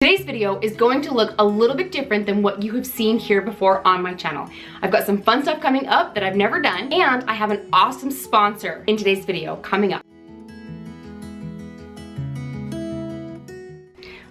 Today's video is going to look a little bit different than what you have seen here before on my channel. I've got some fun stuff coming up that I've never done, and I have an awesome sponsor in today's video coming up.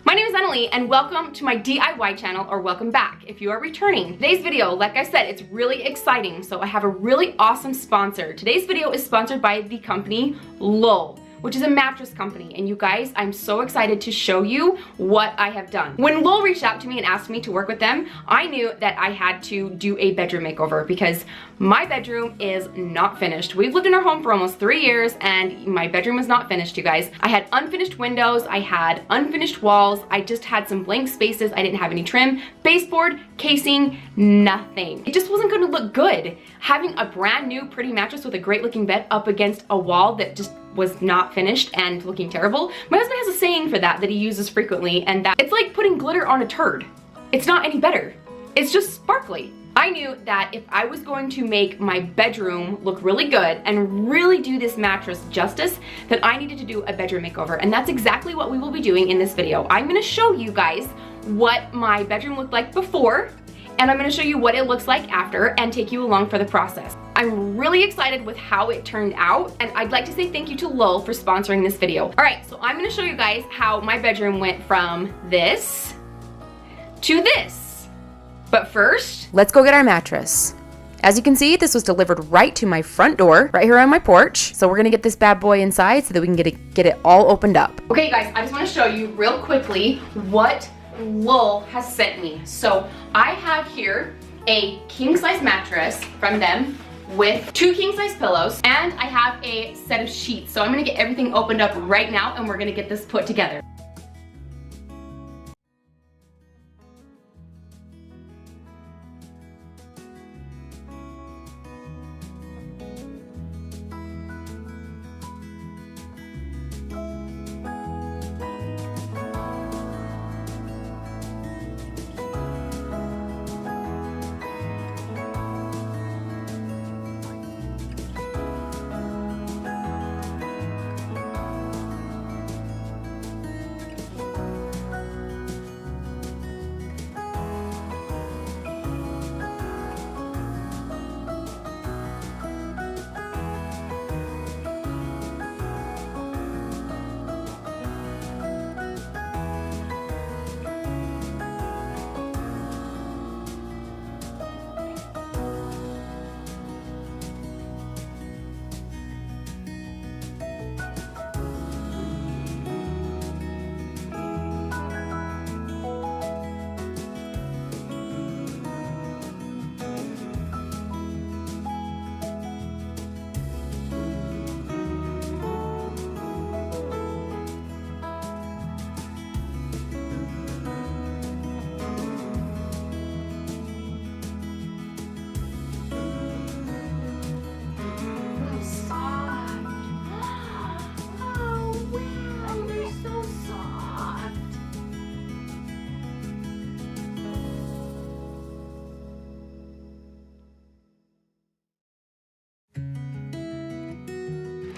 My name is Annalie, and welcome to my DIY channel, or welcome back if you are returning. Today's video, like I said, it's really exciting, so I have a really awesome sponsor. Today's video is sponsored by the company Lull, which is a mattress company. And you guys, I'm so excited to show you what I have done. When Lull reached out to me and asked me to work with them, I knew that I had to do a bedroom makeover because my bedroom is not finished. We've lived in our home for almost 3 years and my bedroom was not finished, you guys. I had unfinished windows, I had unfinished walls, I just had some blank spaces, I didn't have any trim, baseboard, casing, nothing. It just wasn't gonna look good. Having a brand new pretty mattress with a great looking bed up against a wall that just was not finished and looking terrible. My husband has a saying for that he uses frequently, and that it's like putting glitter on a turd. It's not any better. It's just sparkly. I knew that if I was going to make my bedroom look really good and really do this mattress justice, that I needed to do a bedroom makeover, and that's exactly what we will be doing in this video. I'm gonna show you guys what my bedroom looked like before, and I'm gonna show you what it looks like after and take you along for the process. I'm really excited with how it turned out, and I'd like to say thank you to Lull for sponsoring this video. All right, so I'm gonna show you guys how my bedroom went from this to this. But first, let's go get our mattress. As you can see, this was delivered right to my front door, right here on my porch. So we're gonna get this bad boy inside so that we can get it all opened up. Okay guys, I just wanna show you real quickly what Lull has sent me. So I have here a king size mattress from them with 2 king size pillows, and I have a set of sheets. So I'm gonna get everything opened up right now and we're gonna get this put together.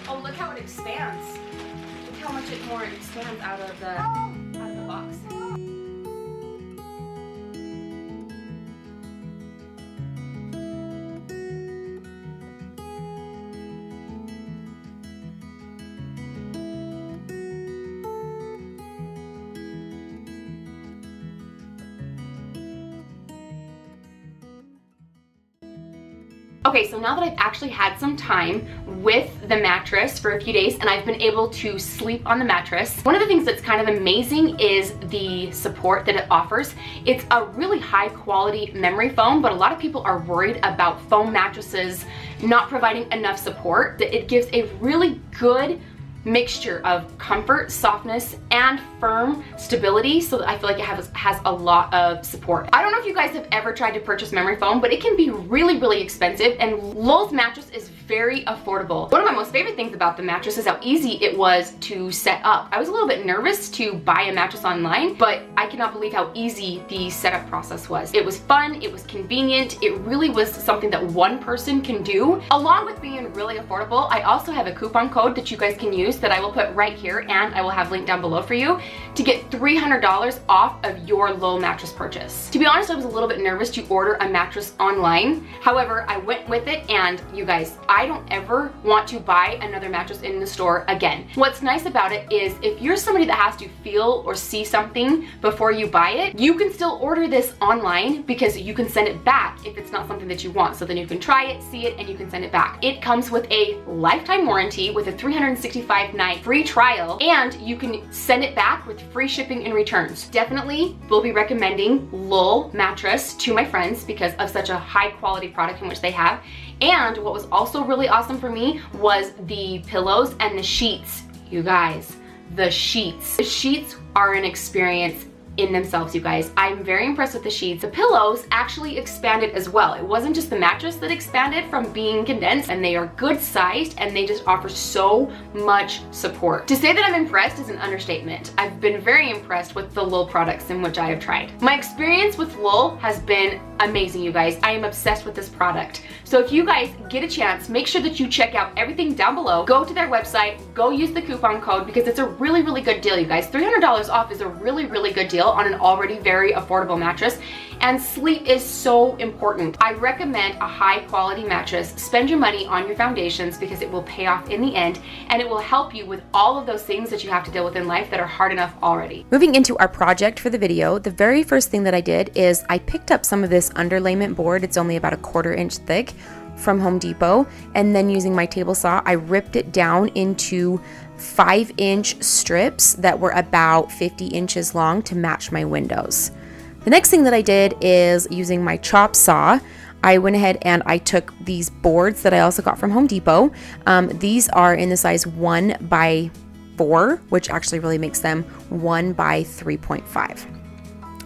Oh, look how it expands. Look how much more it expands out of the box. Okay, so now that I've actually had some time with the mattress for a few days and I've been able to sleep on the mattress, one of the things that's kind of amazing is the support that it offers. It's a really high quality memory foam, but a lot of people are worried about foam mattresses not providing enough support. That it gives a really good mixture of comfort, softness, and firm stability, so that I feel like it has a lot of support. I don't know if you guys have ever tried to purchase memory foam, but it can be really, really expensive, and Lull's mattress is very affordable. One of my most favorite things about the mattress is how easy it was to set up. I was a little bit nervous to buy a mattress online, but I cannot believe how easy the setup process was. It was fun, it was convenient, it really was something that one person can do. Along with being really affordable, I also have a coupon code that you guys can use that I will put right here, and I will have linked down below for you to get $300 off of your Lull mattress purchase. To be honest, I was a little bit nervous to order a mattress online. However, I went with it, and you guys, I don't ever want to buy another mattress in the store again. What's nice about it is if you're somebody that has to feel or see something before you buy it, you can still order this online because you can send it back if it's not something that you want. So then you can try it, see it, and you can send it back. It comes with a lifetime warranty with a 365-night free trial, and you can send it back with free shipping and returns. Definitely will be recommending Lull mattress to my friends because of such a high quality product in which they have. And what was also really awesome for me was the pillows and the sheets. You guys, the sheets. The sheets are an experience in themselves, you guys. I'm very impressed with the sheets. The pillows actually expanded as well. It wasn't just the mattress that expanded from being condensed, and they are good sized and they just offer so much support. To say that I'm impressed is an understatement. I've been very impressed with the Lull products in which I have tried. My experience with Lull has been amazing, you guys. I am obsessed with this product. So if you guys get a chance, make sure that you check out everything down below. Go to their website, go use the coupon code because it's a really, really good deal, you guys. $300 off is a really, really good deal on an already very affordable mattress. And sleep is so important. I recommend a high quality mattress. Spend your money on your foundations because it will pay off in the end, and it will help you with all of those things that you have to deal with in life that are hard enough already. Moving into our project for the video, the very first thing that I did is I picked up some of this underlayment board. It's only about a 1/4 inch thick from Home Depot, and then using my table saw, I ripped it down into 5-inch strips that were about 50 inches long to match my windows. The next thing that I did is using my chop saw, I went ahead and I took these boards that I also got from Home Depot. These are in the size 1x4, which actually really makes them 1x3.5.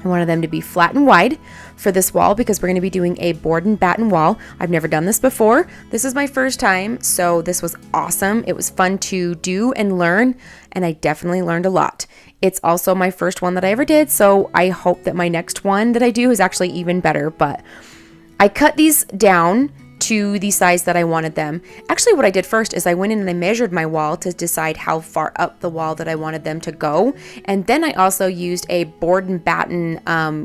I wanted them to be flat and wide for this wall because we're going to be doing a board and batten wall. I've never done this before. This is my first time, so this was awesome. It was fun to do and learn, and I definitely learned a lot. It's also my first one that I ever did, so I hope that my next one that I do is actually even better. But I cut these down to the size that I wanted them. Actually, what I did first is I went in and I measured my wall to decide how far up the wall that I wanted them to go. And then I also used a board and batten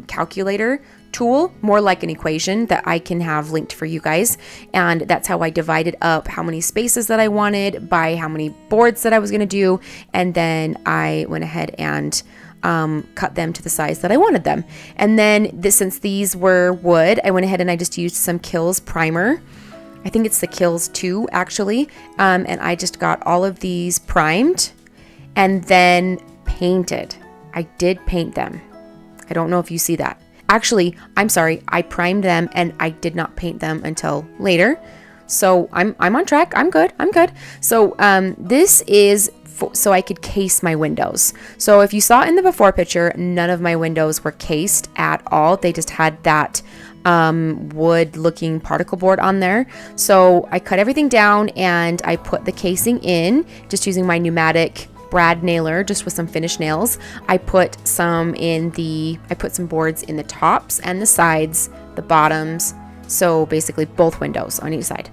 calculator tool, more like an equation that I can have linked for you guys. And that's how I divided up how many spaces that I wanted by how many boards that I was going to do. And then I went ahead and cut them to the size that I wanted them. And then since these were wood, I went ahead and I just used some Kills primer. I think it's the Kills 2 actually. And I just got all of these primed and then painted. I did paint them. I don't know if you see that. Actually, I'm sorry, I primed them and I did not paint them until later. So I'm on track. I'm good. So this is so I could case my windows. So if you saw in the before picture, none of my windows were cased at all. They just had that wood looking particle board on there. So I cut everything down and I put the casing in just using my pneumatic brad nailer, just with some finished nails. I put some boards in the tops and the sides, the bottoms. So basically both windows on each side.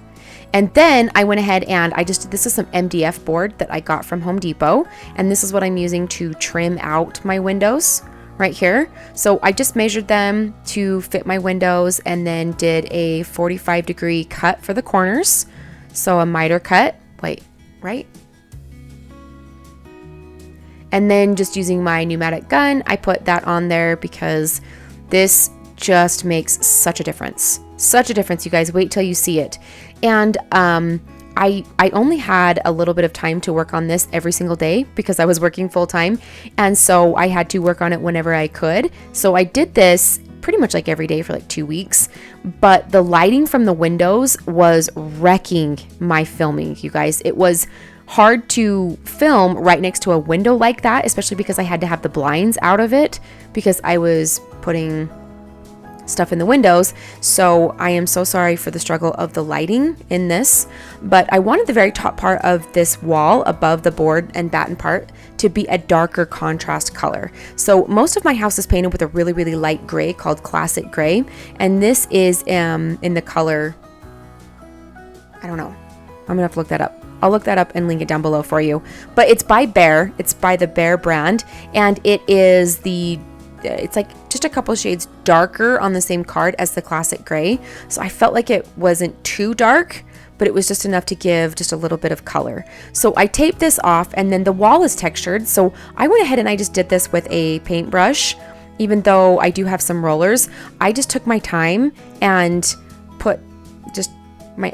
And then I went ahead and this is some MDF board that I got from Home Depot. And this is what I'm using to trim out my windows right here. So I just measured them to fit my windows and then did a 45-degree cut for the corners. So a miter cut, right? And then just using my pneumatic gun, I put that on there because this just makes such a difference. Such a difference, you guys. Wait till you see it. And I only had a little bit of time to work on this every single day because I was working full time. And so I had to work on it whenever I could. So I did this pretty much like every day for like 2 weeks. But the lighting from the windows was wrecking my filming, you guys. It was hard to film right next to a window like that, especially because I had to have the blinds out of it because I was putting stuff in the windows. So I am so sorry for the struggle of the lighting in this, but I wanted the very top part of this wall above the board and batten part to be a darker contrast color. So most of my house is painted with a really, really light gray called classic gray. And this is in the color, I don't know. I'm gonna have to look that up. I'll look that up and link it down below for you. But it's by Behr. It's by the Behr brand, and it is it's like just a couple shades darker on the same card as the classic gray. So I felt like it wasn't too dark, but it was just enough to give just a little bit of color. So I taped this off, and then the wall is textured. So I went ahead and I just did this with a paintbrush. Even though I do have some rollers, I just took my time and put just my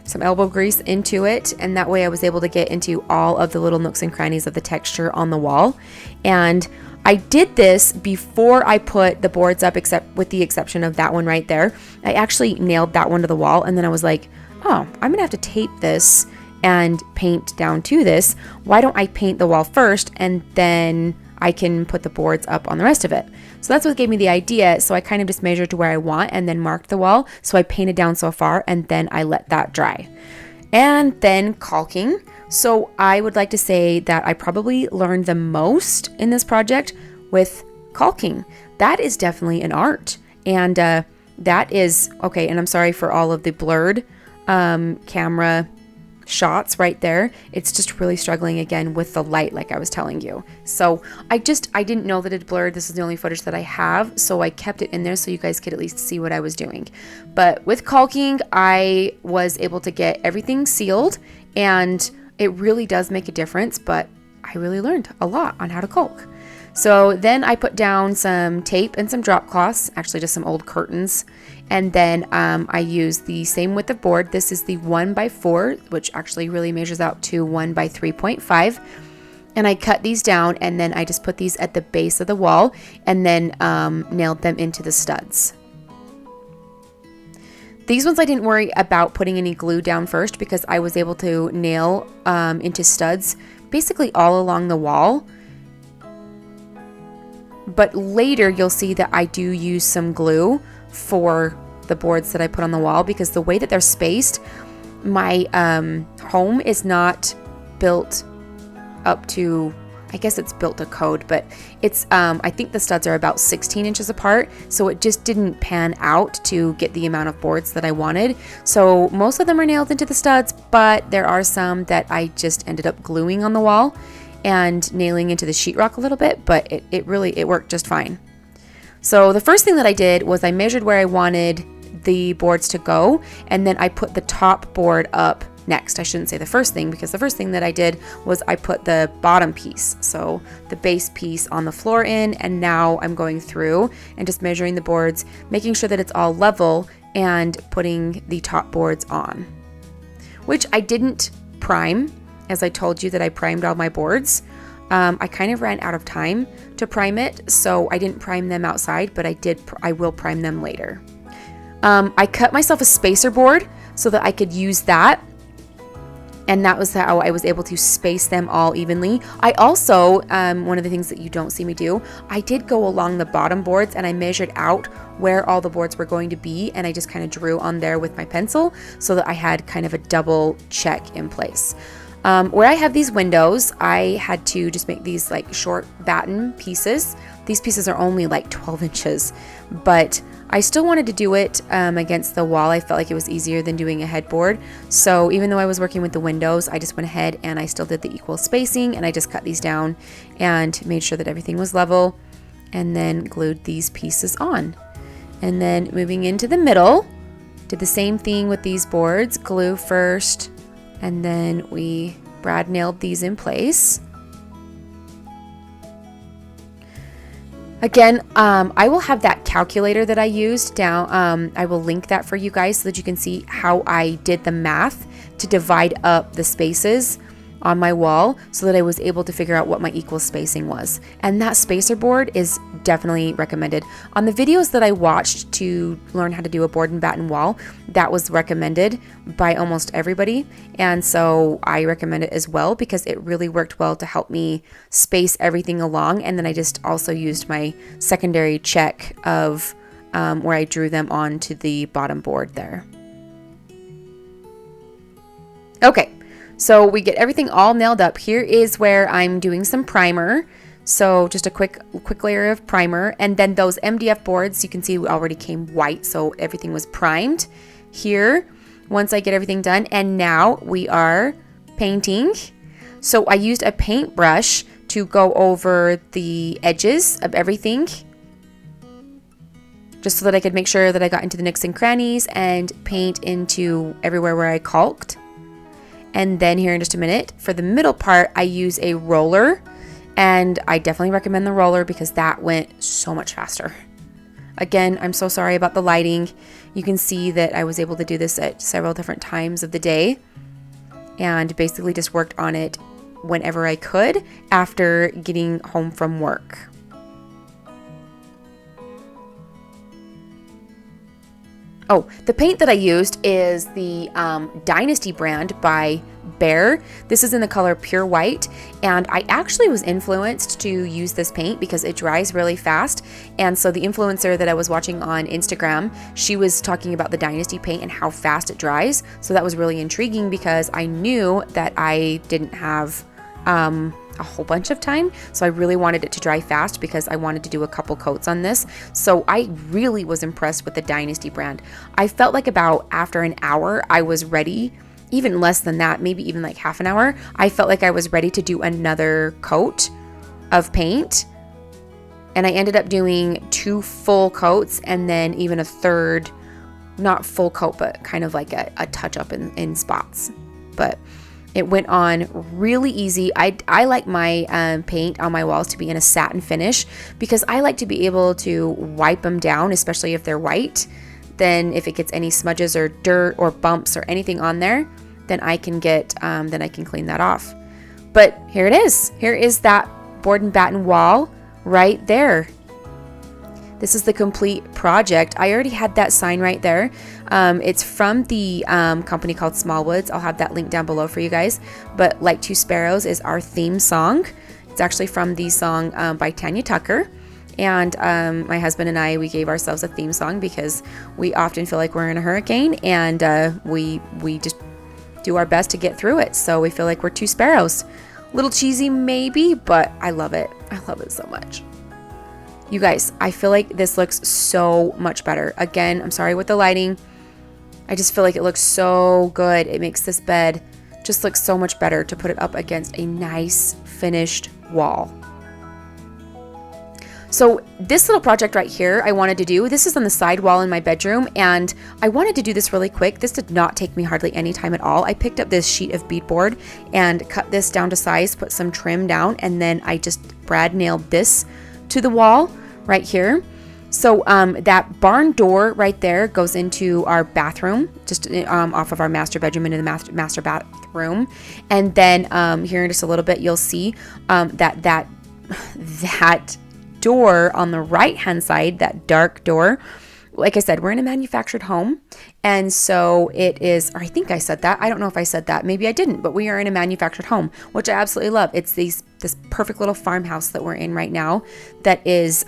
some elbow grease into it, and that way I was able to get into all of the little nooks and crannies of the texture on the wall. And I did this before I put the boards up, except with the exception of that one right there. I actually nailed that one to the wall, and then I was like, oh, I'm gonna have to tape this and paint down to this. Why don't I paint the wall first, and then I can put the boards up on the rest of it? So that's what gave me the idea. So I kind of just measured to where I want and then marked the wall. So I painted down so far, and then I let that dry. And then caulking. So I would like to say that I probably learned the most in this project with caulking. That is definitely an art. And that is, okay, and I'm sorry for all of the blurred camera shots right there. It's just really struggling again with the light, like I was telling you. So I didn't know that it blurred. This is the only footage that I have, so I kept it in there so you guys could at least see what I was doing. But with caulking, I was able to get everything sealed, and it really does make a difference, but I really learned a lot on how to caulk. So then I put down some tape and some drop cloths, actually just some old curtains. And then I used the same width of board. This is the 1x4, which actually really measures out to 1x3.5. And I cut these down, and then I just put these at the base of the wall, and then nailed them into the studs. These ones I didn't worry about putting any glue down first, because I was able to nail into studs basically all along the wall. But later you'll see that I do use some glue for the boards that I put on the wall, because the way that they're spaced, my home is not built up to, I guess it's built to code, but it's I think the studs are about 16 inches apart, so it just didn't pan out to get the amount of boards that I wanted. So most of them are nailed into the studs, but there are some that I just ended up gluing on the wall and nailing into the sheetrock a little bit, but it worked just fine. So the first thing that I did was I measured where I wanted the boards to go, and then I put the top board up next. I shouldn't say the first thing, because the first thing that I did was I put the bottom piece, so the base piece, on the floor in, and now I'm going through and just measuring the boards, making sure that it's all level, and putting the top boards on, which I didn't prime. As I told you that I primed all my boards, I kind of ran out of time to prime it, so I didn't prime them outside, but I will prime them later. I cut myself a spacer board so that I could use that, and that was how I was able to space them all evenly. I also, one of the things that you don't see me do, I did go along the bottom boards and I measured out where all the boards were going to be, and I just kind of drew on there with my pencil so that I had kind of a double check in place. Where I have these windows, I had to just make these like short batten pieces. These pieces are only like 12 inches, but I still wanted to do it against the wall. I felt like it was easier than doing a headboard. So even though I was working with the windows, I just went ahead and I still did the equal spacing, and I just cut these down and made sure that everything was level, and then glued these pieces on. And then moving into the middle, did the same thing with these boards, glue first, and then we brad nailed these in place. Again, I will have that calculator that I used down. I will link that for you guys so that you can see how I did the math to divide up the spaces on my wall so that I was able to figure out what my equal spacing was. And that spacer board is definitely recommended. On the videos that I watched to learn how to do a board and batten wall, that was recommended by almost everybody. And so I recommend it as well, because it really worked well to help me space everything along. And then I just also used my secondary check of where I drew them onto the bottom board there. Okay, so we get everything all nailed up. Here is where I'm doing some primer. So just a quick layer of primer, and then those MDF boards, you can see already came white, so everything was primed here once I get everything done. And now we are painting. So I used a paintbrush to go over the edges of everything, just so that I could make sure that I got into the nooks and crannies and paint into everywhere where I caulked. And then here in just a minute, for the middle part, I use a roller, and I definitely recommend the roller because that went so much faster. Again, I'm so sorry about the lighting. You can see that I was able to do this at several different times of the day and basically just worked on it whenever I could after getting home from work. Oh, the paint that I used is the Dynasty brand by Behr. This is in the color Pure White, and I actually was influenced to use this paint because it dries really fast. And so the influencer that I was watching on Instagram, she was talking about the Dynasty paint and how fast it dries. So that was really intriguing because I knew that I didn't have a whole bunch of time, so I really wanted it to dry fast because I wanted to do a couple coats on this. So I really was impressed with the Dynasty brand. I felt like about after an hour I was ready, even less than that, maybe even like half an hour, I felt like I was ready to do another coat of paint. And I ended up doing 2 full coats and then even a third, not full coat, but kind of like a touch up in spots. But it went on really easy. I like my paint on my walls to be in a satin finish because I like to be able to wipe them down, especially if they're white. Then if it gets any smudges or dirt or bumps or anything on there, then I can clean that off. But here it is. Here is that board and batten wall right there. This is the complete project. I already had that sign right there. It's from the company called Smallwoods. I'll have that link down below for you guys. But Like Two Sparrows is our theme song. It's actually from the song by Tanya Tucker. And my husband and I, we gave ourselves a theme song because we often feel like we're in a hurricane, and we just do our best to get through it. So we feel like we're two sparrows. A little cheesy maybe, but I love it. I love it so much. You guys, I feel like this looks so much better. Again, I'm sorry with the lighting. I just feel like it looks so good. It makes this bed just look so much better to put it up against a nice finished wall. So this little project right here I wanted to do, this is on the side wall in my bedroom, and I wanted to do this really quick. This did not take me hardly any time at all. I picked up this sheet of beadboard and cut this down to size, put some trim down, and then I just brad nailed this to the wall right here. So that barn door right there goes into our bathroom, just off of our master bedroom into the master bathroom. And then here in just a little bit, you'll see that door on the right hand side, that dark door. Like I said, we're in a manufactured home, and so it is, or I think I said that. I don't know if I said that. Maybe I didn't, but we are in a manufactured home, which I absolutely love. It's this perfect little farmhouse that we're in right now that is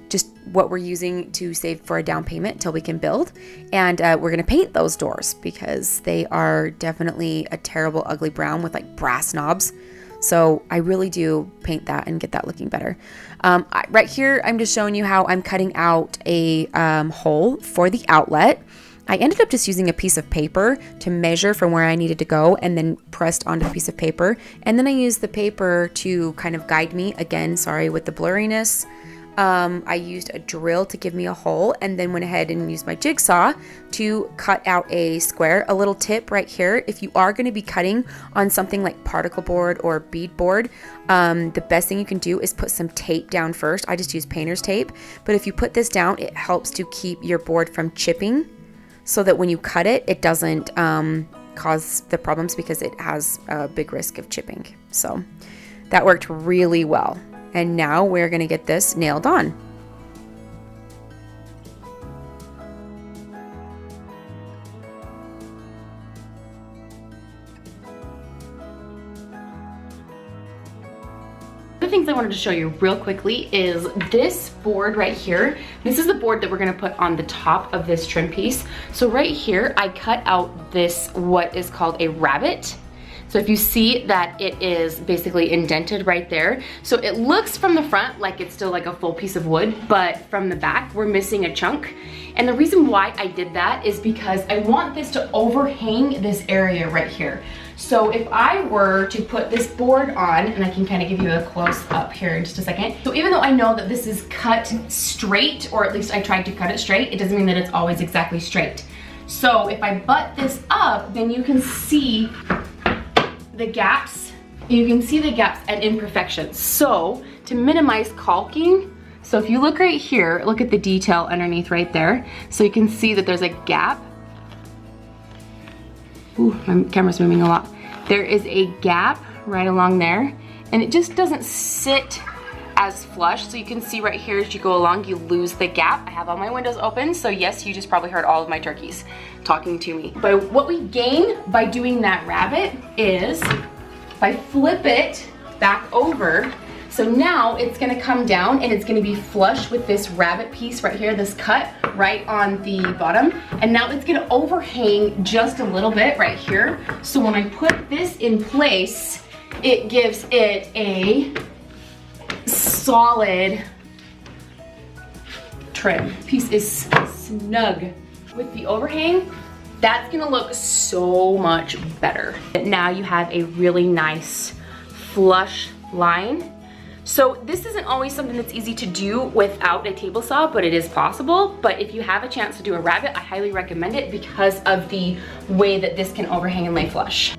just what we're using to save for a down payment until we can build. And we're going to paint those doors because they are definitely a terrible, ugly brown with like brass knobs. So I really do paint that and get that looking better. Right here, I'm just showing you how I'm cutting out a hole for the outlet. I ended up just using a piece of paper to measure from where I needed to go and then pressed onto a piece of paper. And then I used the paper to kind of guide me. Again, sorry with the blurriness. I used a drill to give me a hole and then went ahead and used my jigsaw to cut out a square. A little tip right here, if you are going to be cutting on something like particle board or beadboard, the best thing you can do is put some tape down first. I just use painter's tape, but if you put this down, it helps to keep your board from chipping so that when you cut it, it doesn't cause the problems because it has a big risk of chipping. So that worked really well. And now we're going to get this nailed on. The things I wanted to show you real quickly is this board right here. This is the board that we're gonna put on the top of this trim piece. So right here, I cut out this, what is called a rabbet. So if you see that it is basically indented right there. So it looks from the front like it's still like a full piece of wood, but from the back, we're missing a chunk. And the reason why I did that is because I want this to overhang this area right here. So if I were to put this board on, and I can kind of give you a close up here in just a second. So even though I know that this is cut straight, or at least I tried to cut it straight, it doesn't mean that it's always exactly straight. So if I butt this up, then you can see the gaps. You can see the gaps and imperfections. So to minimize caulking, so if you look right here, look at the detail underneath right there. So you can see that there's a gap. Ooh, my camera's moving a lot. There is a gap right along there, and it just doesn't sit as flush. So you can see right here as you go along, you lose the gap. I have all my windows open, so yes, you just probably heard all of my turkeys talking to me. But what we gain by doing that rabbet is, if I flip it back over, so now it's gonna come down and it's gonna be flush with this rabbet piece right here, this cut right on the bottom. And now it's gonna overhang just a little bit right here. So when I put this in place, it gives it a solid trim. Piece is snug. With the overhang, that's gonna look so much better. Now you have a really nice flush line. So this isn't always something that's easy to do without a table saw, but it is possible. But if you have a chance to do a rabbet, I highly recommend it because of the way that this can overhang and lay flush.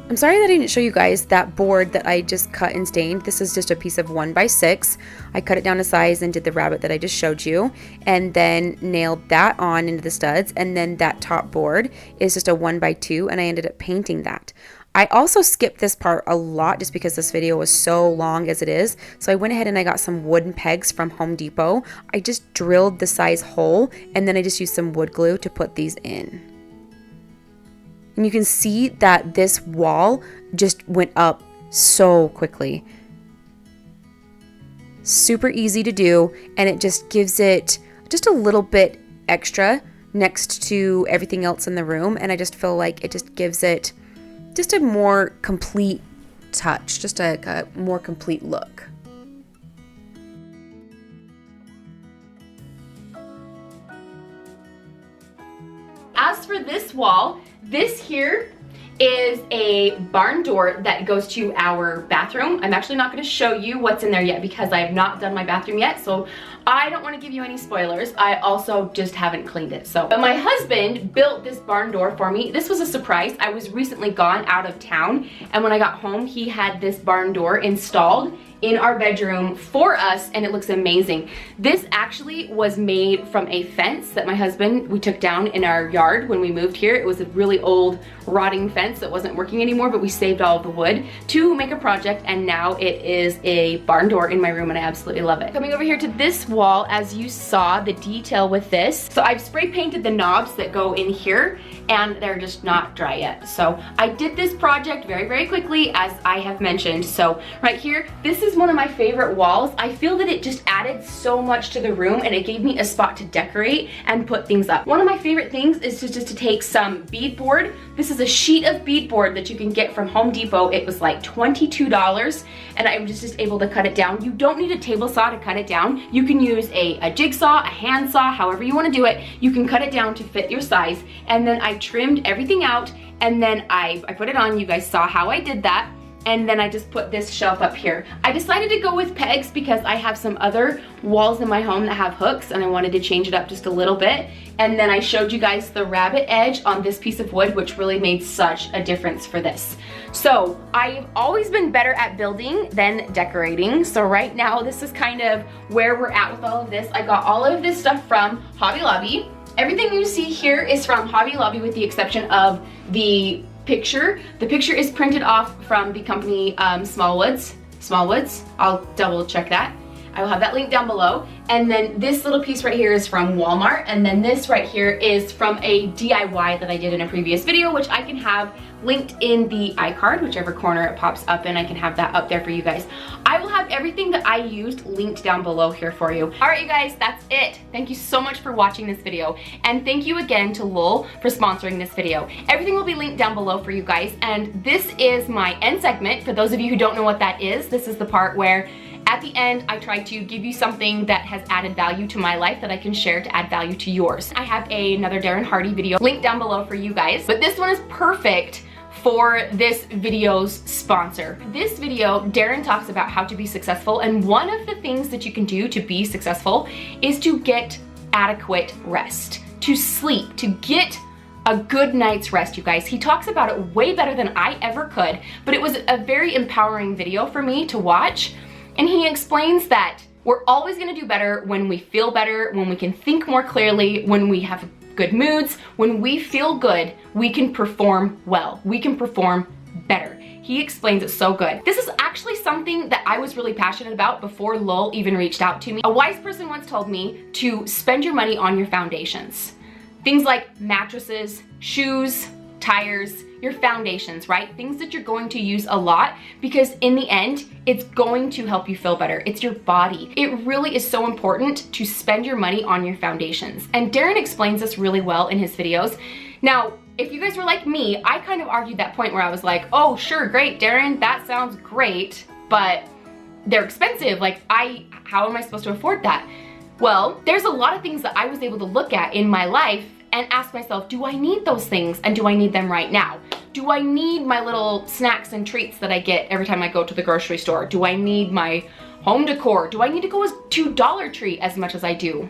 I'm sorry that I didn't show you guys that board that I just cut and stained. This is just a piece of 1x6. I cut it down to size and did the rabbet that I just showed you, and then nailed that on into the studs. And then that top board is just a 1x2, and I ended up painting that. I also skipped this part a lot just because this video was so long as it is. So I went ahead and I got some wooden pegs from Home Depot. I just drilled the size hole, and then I just used some wood glue to put these in. And you can see that this wall just went up so quickly. Super easy to do, and it just gives it just a little bit extra next to everything else in the room. And I just feel like it just gives it just a more complete touch, just a more complete look. As for this wall, this here is a barn door that goes to our bathroom. I'm actually not going to show you what's in there yet because I have not done my bathroom yet, so I don't want to give you any spoilers. I also just haven't cleaned it. But my husband built this barn door for me. This was a surprise. I was recently gone out of town, and when I got home, he had this barn door installed in our bedroom for us, and it looks amazing. This actually was made from a fence that my husband, we took down in our yard when we moved here. It was a really old rotting fence that wasn't working anymore, but we saved all of the wood to make a project, and now it is a barn door in my room, and I absolutely love it. Coming over here to this wall, as you saw the detail with this, so I've spray painted the knobs that go in here, and they're just not dry yet. So I did this project very, very quickly, as I have mentioned. So right here, this is one of my favorite walls. I feel that it just added so much to the room, and it gave me a spot to decorate and put things up. One of my favorite things is just to take some beadboard. This is a sheet of beadboard that you can get from Home Depot. It was like $22, and I was just able to cut it down. You don't need a table saw to cut it down. You can use a jigsaw, a hand saw, however you want to do it. You can cut it down to fit your size, and then I trimmed everything out, and then I put it on. You guys saw how I did that. And then I just put this shelf up here. I decided to go with pegs because I have some other walls in my home that have hooks, and I wanted to change it up just a little bit. And then I showed you guys the rabbet edge on this piece of wood, which really made such a difference for this. So I've always been better at building than decorating. So right now, this is kind of where we're at with all of this. I got all of this stuff from Hobby Lobby. Everything you see here is from Hobby Lobby with the exception of the picture. The picture is printed off from the company Smallwoods. I'll double check that. I will have that link down below. And then this little piece right here is from Walmart, and then this right here is from a DIY that I did in a previous video, which I can have linked in the iCard, whichever corner it pops up in. I can have that up there for you guys. I will have everything that I used linked down below here for you. All right, you guys, that's it. Thank you so much for watching this video, and thank you again to Lull for sponsoring this video. Everything will be linked down below for you guys, and this is my end segment. For those of you who don't know what that is, this is the part where at the end, I try to give you something that has added value to my life that I can share to add value to yours. I have another Darren Hardy video linked down below for you guys, but this one is perfect for this video's sponsor. This video, Darren talks about how to be successful, and one of the things that you can do to be successful is to get adequate rest, to sleep, to get a good night's rest, you guys. He talks about it way better than I ever could, but it was a very empowering video for me to watch. And he explains that we're always gonna do better when we feel better, when we can think more clearly, when we have good moods. When we feel good, we can perform well. We can perform better. He explains it so good. This is actually something that I was really passionate about before Lull even reached out to me. A wise person once told me to spend your money on your foundations. Things like mattresses, shoes, tires, your foundations, right? Things that you're going to use a lot, because in the end, it's going to help you feel better. It's your body. It really is so important to spend your money on your foundations. And Darren explains this really well in his videos. Now, if you guys were like me, I kind of argued that point where I was like, oh, sure, great, Darren, that sounds great, but they're expensive. Like, how am I supposed to afford that? Well, there's a lot of things that I was able to look at in my life and ask myself, do I need those things, and do I need them right now? Do I need my little snacks and treats that I get every time I go to the grocery store? Do I need my home decor? Do I need to go to Dollar Tree as much as I do?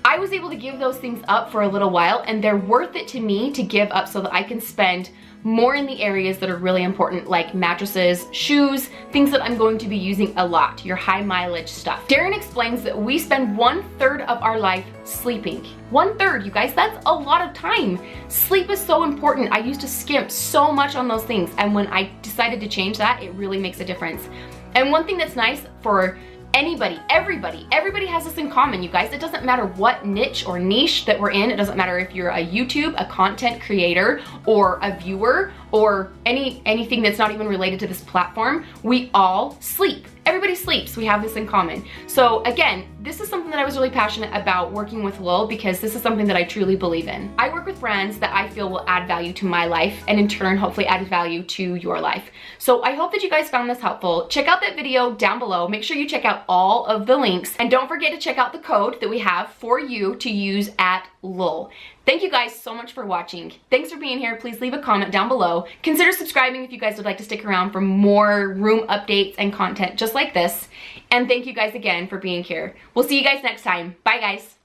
I was able to give those things up for a little while, and they're worth it to me to give up so that I can spend more in the areas that are really important, like mattresses, shoes, things that I'm going to be using a lot, your high mileage stuff. Darren explains that we spend 1/3 of our life sleeping. 1/3, you guys, that's a lot of time. Sleep is so important. I used to skimp so much on those things, and when I decided to change that, it really makes a difference. And one thing that's nice for anybody, everybody has this in common, you guys. It doesn't matter what niche or niche that we're in. It doesn't matter if you're a YouTube, a content creator, or a viewer, or anything that's not even related to this platform. We all sleep. Everybody sleeps. We have this in common. So again, this is something that I was really passionate about working with Lull, because this is something that I truly believe in. I work with brands that I feel will add value to my life, and in turn, hopefully add value to your life. So I hope that you guys found this helpful. Check out that video down below. Make sure you check out all of the links, and don't forget to check out the code that we have for you to use at Lull. Thank you guys so much for watching. Thanks for being here. Please leave a comment down below. Consider subscribing if you guys would like to stick around for more room updates and content just like this. And thank you guys again for being here. We'll see you guys next time. Bye, guys.